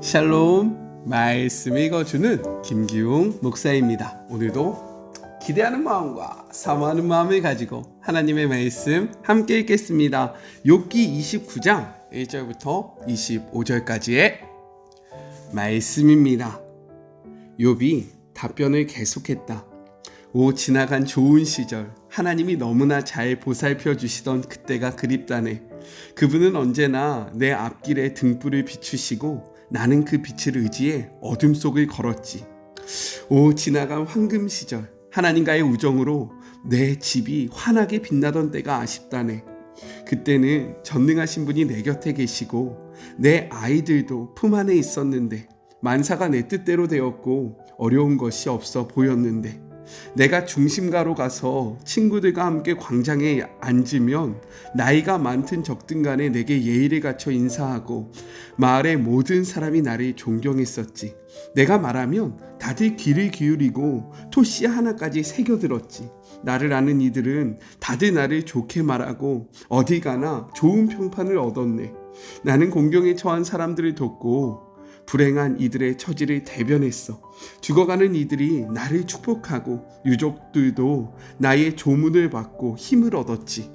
샬롬, 말씀 읽어주는 김기웅 목사입니다. 오늘도 기대하는 마음과 사모하는 마음을 가지고 하나님의 말씀 함께 읽겠습니다. 욥기 29장 1절부터 25절까지의 말씀입니다. 욥이 답변을 계속했다. 오 지나간 좋은 시절, 하나님이 너무나 잘 보살펴 주시던 그때가 그립다네. 그분은 언제나 내 앞길에 등불을 비추시고 나는 그 빛을 의지해 어둠 속을 걸었지. 오 지나간 황금 시절, 하나님과의 우정으로 내 집이 환하게 빛나던 때가 아쉽다네. 그때는 전능하신 분이 내 곁에 계시고 내 아이들도 품 안에 있었는데 만사가 내 뜻대로 되었고 어려운 것이 없어 보였는데 내가 중심가로 가서 친구들과 함께 광장에 앉으면 나이가 많든 적든 간에 내게 예의를 갖춰 인사하고 마을의 모든 사람이 나를 존경했었지. 내가 말하면 다들 귀를 기울이고 토시 하나까지 새겨들었지. 나를 아는 이들은 다들 나를 좋게 말하고 어디 가나 좋은 평판을 얻었네. 나는 공경에 처한 사람들을 돕고 불행한 이들의 처지를 대변했어. 죽어가는 이들이 나를 축복하고 유족들도 나의 조문을 받고 힘을 얻었지.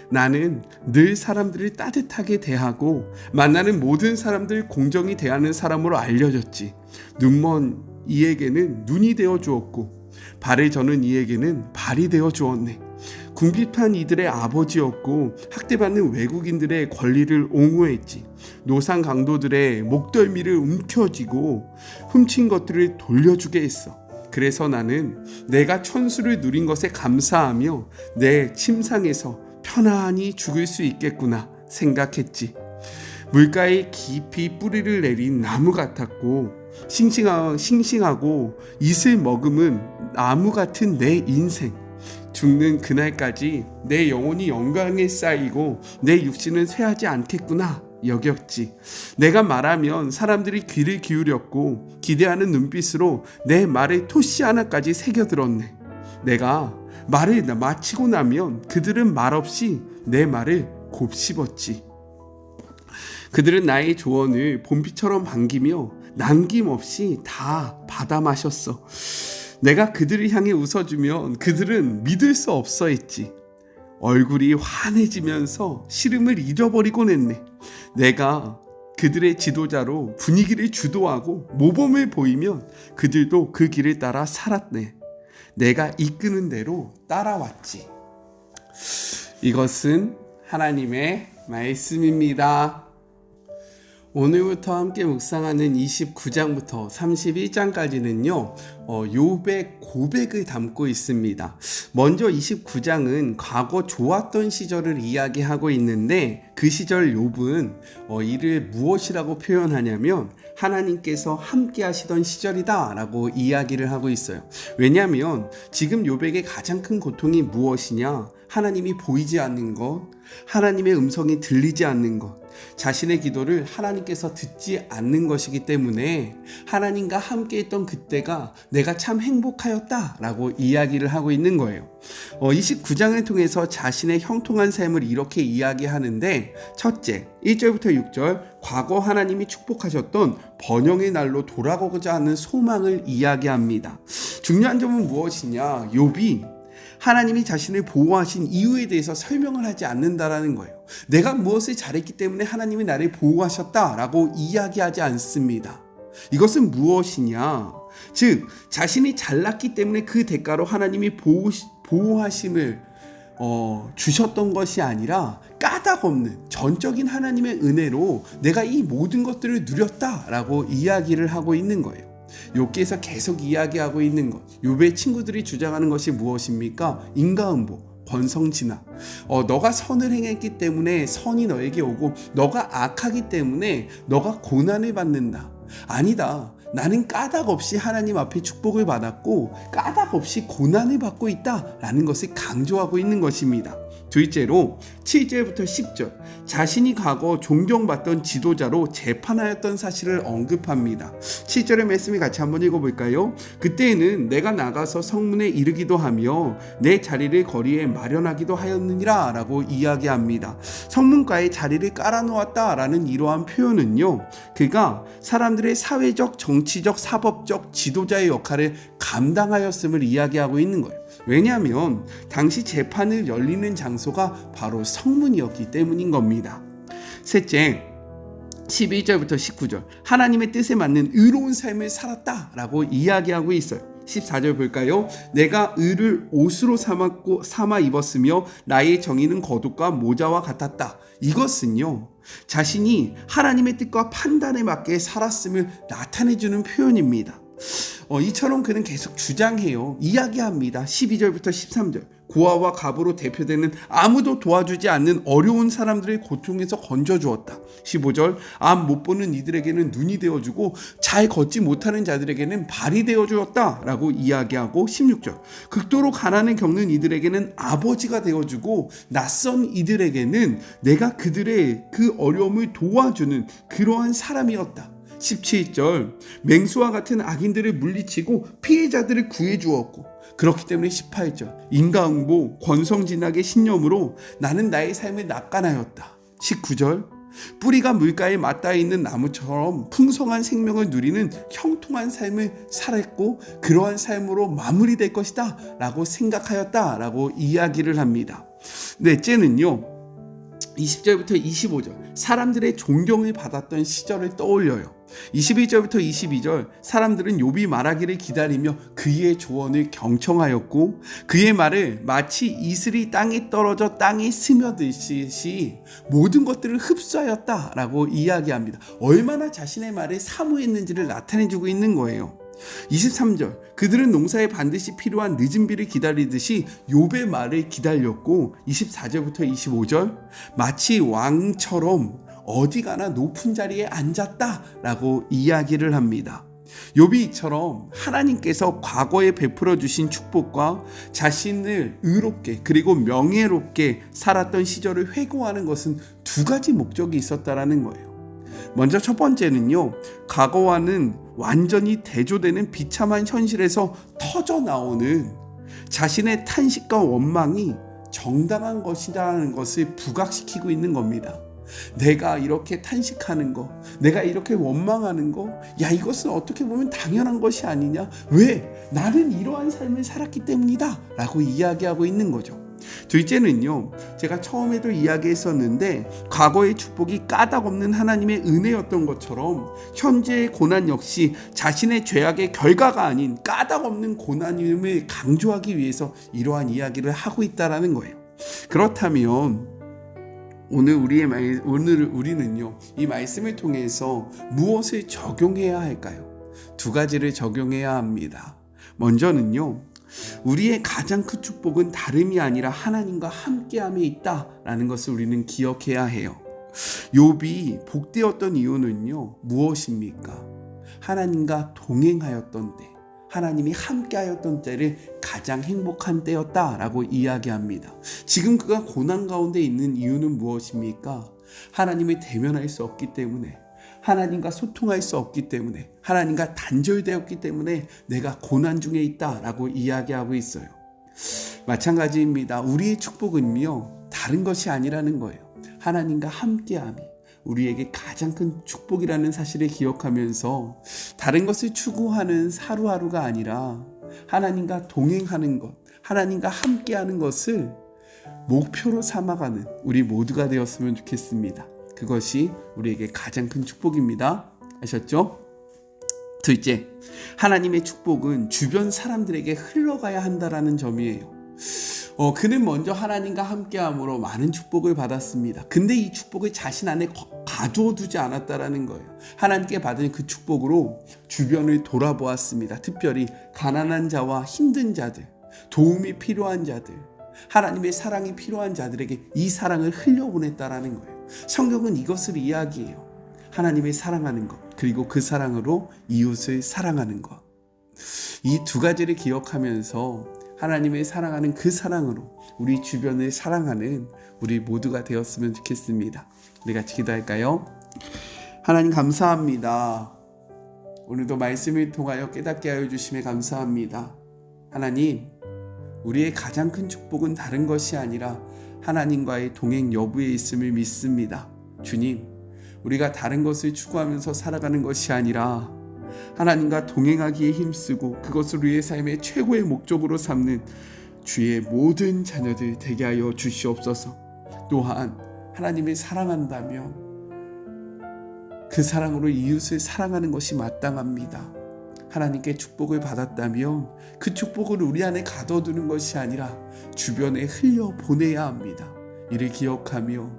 나는 늘 사람들을 따뜻하게 대하고 만나는 모든 사람들 공정히 대하는 사람으로 알려졌지. 눈먼 이에게는 눈이 되어 주었고 발을 저는 이에게는 발이 되어 주었네. 궁핍한 이들의 아버지였고 학대받는 외국인들의 권리를 옹호했지. 노상 강도들의 목덜미를 움켜쥐고 훔친 것들을 돌려주게 했어. 그래서 나는 내가 천수를 누린 것에 감사하며 내 침상에서 편안히 죽을 수 있겠구나 생각했지. 물가에 깊이 뿌리를 내린 나무 같았고 싱싱하고 이슬 머금은 나무 같은 내 인생. 죽는 그날까지 내 영혼이 영광에 쌓이고 내 육신은 쇠하지 않겠구나 여겼지. 내가 말하면 사람들이 귀를 기울였고 기대하는 눈빛으로 내 말에 토시 하나까지 새겨들었네. 내가 말을 마치고 나면 그들은 말없이 내 말을 곱씹었지. 그들은 나의 조언을 봄비처럼 반기며 남김없이 다 받아 마셨어. 내가 그들을 향해 웃어주면 그들은 믿을 수 없어 했지. 얼굴이 환해지면서 시름을 잃어버리곤 했네. 내가 그들의 지도자로 분위기를 주도하고 모범을 보이면 그들도 그 길을 따라 살았네. 내가 이끄는 대로 따라왔지. 이것은 하나님의 말씀입니다. 오늘부터 함께 묵상하는 29장부터 31장까지는요 욥의 고백을 담고 있습니다. 먼저 29장은 과거 좋았던 시절을 이야기하고 있는데 그 시절 욥은 이를 무엇이라고 표현하냐면 하나님께서 함께 하시던 시절이다 라고 이야기를 하고 있어요. 왜냐하면 지금 욥에게 가장 큰 고통이 무엇이냐? 하나님이 보이지 않는 것, 하나님의 음성이 들리지 않는 것, 자신의 기도를 하나님께서 듣지 않는 것이기 때문에 하나님과 함께 했던 그때가 내가 참 행복하였다 라고 이야기를 하고 있는 거예요. 29장을 통해서 자신의 형통한 삶을 이렇게 이야기하는데 첫째, 1절부터 6절 과거 하나님이 축복하셨던 번영의 날로 돌아가고자 하는 소망을 이야기합니다. 중요한 점은 무엇이냐? 욥이 하나님이 자신을 보호하신 이유에 대해서 설명을 하지 않는다라는 거예요. 내가 무엇을 잘했기 때문에 하나님이 나를 보호하셨다라고 이야기하지 않습니다. 이것은 무엇이냐? 즉 자신이 잘났기 때문에 그 대가로 하나님이 보호하심을 주셨던 것이 아니라 까닭 없는 전적인 하나님의 은혜로 내가 이 모든 것들을 누렸다라고 이야기를 하고 있는 거예요. 욥기에서 계속 이야기하고 있는 것, 욥의 친구들이 주장하는 것이 무엇입니까? 인과응보, 권성진화. 너가 선을 행했기 때문에 선이 너에게 오고 너가 악하기 때문에 너가 고난을 받는다. 아니다. 나는 까닭 없이 하나님 앞에 축복을 받았고 까닭 없이 고난을 받고 있다라는 것을 강조하고 있는 것입니다. 둘째로 7절부터 10절 자신이 과거 존경받던 지도자로 재판하였던 사실을 언급합니다. 7절의 말씀을 같이 한번 읽어볼까요? 그때에는 내가 나가서 성문에 이르기도 하며 내 자리를 거리에 마련하기도 하였느니라 라고 이야기합니다. 성문가에 자리를 깔아놓았다 라는 이러한 표현은요, 그가 사람들의 사회적, 정치적, 사법적 지도자의 역할을 감당하였음을 이야기하고 있는 거예요. 왜냐하면 당시 재판을 열리는 장소가 바로 성문이었기 때문인 겁니다. 셋째, 11절부터 19절 하나님의 뜻에 맞는 의로운 삶을 살았다라고 이야기하고 있어요. 14절 볼까요? 내가 의를 옷으로 삼아 입었으며 나의 정의는 겉옷과 모자와 같았다. 이것은요, 자신이 하나님의 뜻과 판단에 맞게 살았음을 나타내주는 표현입니다. 이처럼 그는 계속 주장해요. 이야기합니다. 12절부터 13절 고아와 갑으로 대표되는 아무도 도와주지 않는 어려운 사람들의 고통에서 건져주었다. 15절 앞 못 보는 이들에게는 눈이 되어주고 잘 걷지 못하는 자들에게는 발이 되어주었다 라고 이야기하고 16절 극도로 가난을 겪는 이들에게는 아버지가 되어주고 낯선 이들에게는 내가 그들의 그 어려움을 도와주는 그러한 사람이었다. 17절 맹수와 같은 악인들을 물리치고 피해자들을 구해주었고 그렇기 때문에 18절 인과응보 권성진학의 신념으로 나는 나의 삶을 낙관하였다. 19절 뿌리가 물가에 맞닿아 있는 나무처럼 풍성한 생명을 누리는 형통한 삶을 살았고 그러한 삶으로 마무리될 것이다 라고 생각하였다 라고 이야기를 합니다. 넷째는요, 20절부터 25절 사람들의 존경을 받았던 시절을 떠올려요. 21절부터 22절 사람들은 욥이 말하기를 기다리며 그의 조언을 경청하였고 그의 말을 마치 이슬이 땅에 떨어져 땅에 스며들듯이 모든 것들을 흡수하였다라고 이야기합니다. 얼마나 자신의 말을 사모했는지를 나타내주고 있는 거예요. 23절 그들은 농사에 반드시 필요한 늦은 비를 기다리듯이 욥의 말을 기다렸고 24절부터 25절 마치 왕처럼 어디 가나 높은 자리에 앉았다라고 이야기를 합니다. 욥이 이처럼 하나님께서 과거에 베풀어 주신 축복과 자신을 의롭게 그리고 명예롭게 살았던 시절을 회고하는 것은 두 가지 목적이 있었다라는 거예요. 먼저 첫 번째는요, 과거와는 완전히 대조되는 비참한 현실에서 터져 나오는 자신의 탄식과 원망이 정당한 것이라는 것을 부각시키고 있는 겁니다. 내가 이렇게 탄식하는 거, 내가 이렇게 원망하는 거, 야, 이것은 어떻게 보면 당연한 것이 아니냐? 왜? 나는 이러한 삶을 살았기 때문이다 라고 이야기하고 있는 거죠. 둘째는요, 제가 처음에도 이야기했었는데 과거의 축복이 까닭없는 하나님의 은혜였던 것처럼 현재의 고난 역시 자신의 죄악의 결과가 아닌 까닭없는 고난임을 강조하기 위해서 이러한 이야기를 하고 있다는 거예요. 그렇다면 오늘 우리는요, 이 말씀을 통해서 무엇을 적용해야 할까요? 두 가지를 적용해야 합니다. 먼저는요, 우리의 가장 큰 축복은 다름이 아니라 하나님과 함께함에 있다라는 것을 우리는 기억해야 해요. 욥이 복되었던 이유는요, 무엇입니까? 하나님과 동행하였던 때, 하나님이 함께하였던 때를 가장 행복한 때였다라고 이야기합니다. 지금 그가 고난 가운데 있는 이유는 무엇입니까? 하나님을 대면할 수 없기 때문에, 하나님과 소통할 수 없기 때문에, 하나님과 단절되었기 때문에 내가 고난 중에 있다라고 이야기하고 있어요. 마찬가지입니다. 우리의 축복은요, 다른 것이 아니라는 거예요. 하나님과 함께함이 우리에게 가장 큰 축복이라는 사실을 기억하면서 다른 것을 추구하는 하루하루가 아니라 하나님과 동행하는 것, 하나님과 함께하는 것을 목표로 삼아가는 우리 모두가 되었으면 좋겠습니다. 그것이 우리에게 가장 큰 축복입니다. 아셨죠? 둘째, 하나님의 축복은 주변 사람들에게 흘러가야 한다라는 점이에요. 그는 먼저 하나님과 함께함으로 많은 축복을 받았습니다. 근데 이 축복을 자신 안에 가둬두지 않았다라는 거예요. 하나님께 받은 그 축복으로 주변을 돌아보았습니다. 특별히 가난한 자와 힘든 자들, 도움이 필요한 자들, 하나님의 사랑이 필요한 자들에게 이 사랑을 흘려보냈다라는 거예요. 성경은 이것을 이야기해요. 하나님을 사랑하는 것, 그리고 그 사랑으로 이웃을 사랑하는 것. 이 두 가지를 기억하면서 하나님의 사랑하는 그 사랑으로 우리 주변을 사랑하는 우리 모두가 되었으면 좋겠습니다. 우리 같이 기도할까요? 하나님 감사합니다. 오늘도 말씀을 통하여 깨닫게 하여 주심에 감사합니다. 하나님, 우리의 가장 큰 축복은 다른 것이 아니라 하나님과의 동행 여부에 있음을 믿습니다. 주님, 우리가 다른 것을 추구하면서 살아가는 것이 아니라 하나님과 동행하기에 힘쓰고 그것을 우리의 삶의 최고의 목적으로 삼는 주의 모든 자녀들 되게 하여 주시옵소서. 또한 하나님을 사랑한다면 그 사랑으로 이웃을 사랑하는 것이 마땅합니다. 하나님께 축복을 받았다면 그 축복을 우리 안에 가둬두는 것이 아니라 주변에 흘려보내야 합니다. 이를 기억하며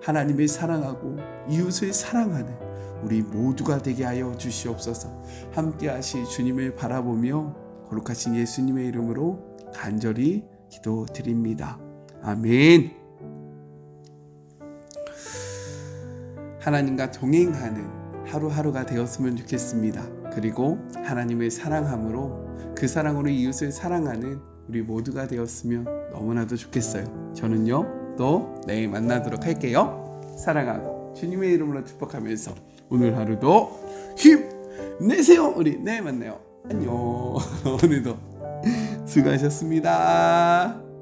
하나님을 사랑하고 이웃을 사랑하는 우리 모두가 되게 하여 주시옵소서. 함께 하실 주님을 바라보며 거룩하신 예수님의 이름으로 간절히 기도드립니다. 아멘. 하나님과 동행하는 하루하루가 되었으면 좋겠습니다. 그리고 하나님을 사랑함으로 그 사랑으로 이웃을 사랑하는 우리 모두가 되었으면 너무나도 좋겠어요. 저는요 또 내일 만나도록 할게요. 사랑하고 주님의 이름으로 축복하면서 오늘 하루도 힘내세요. 우리 내일 만나요. 안녕. 오늘도 수고하셨습니다.